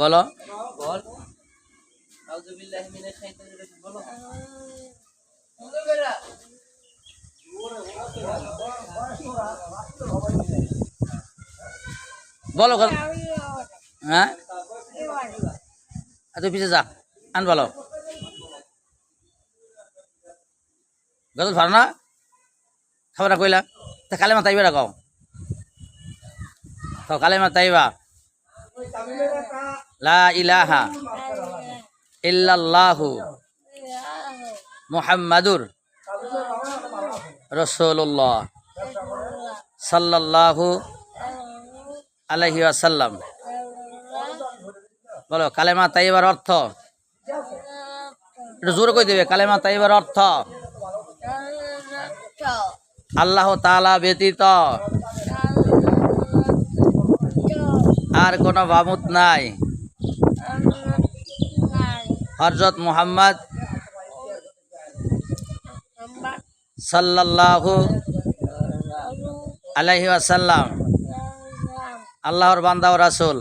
বলো। বল আউযু বিল্লাহি মিনাশ শাইতানির রাজিম বলো। বলো হ্যাঁ তুই পিছিয়ে যা আন বলো গজল ভালো না খাবার কইলা তা কালেমা তাইবা রাখাও তো কালেমা তাইবা লা ইলাহা ইল্লাল্লাহু মুহাম্মাদুর রাসূলুল্লাহ সাল্লাল্লাহু আলাইহি ওয়াসাল্লাম। বলো কালেমা তাইবার অর্থ একটু জোরে কই দিবে। কালেমা তাইবার অর্থ আল্লাহ তাআলা ব্যতীত আর কোনো মাবুদ নাই। হযরত মুহাম্মদ সাল্লাল্লাহু আলাইহি ওয়াসাল্লাম আল্লাহর বান্দা ও রাসূল।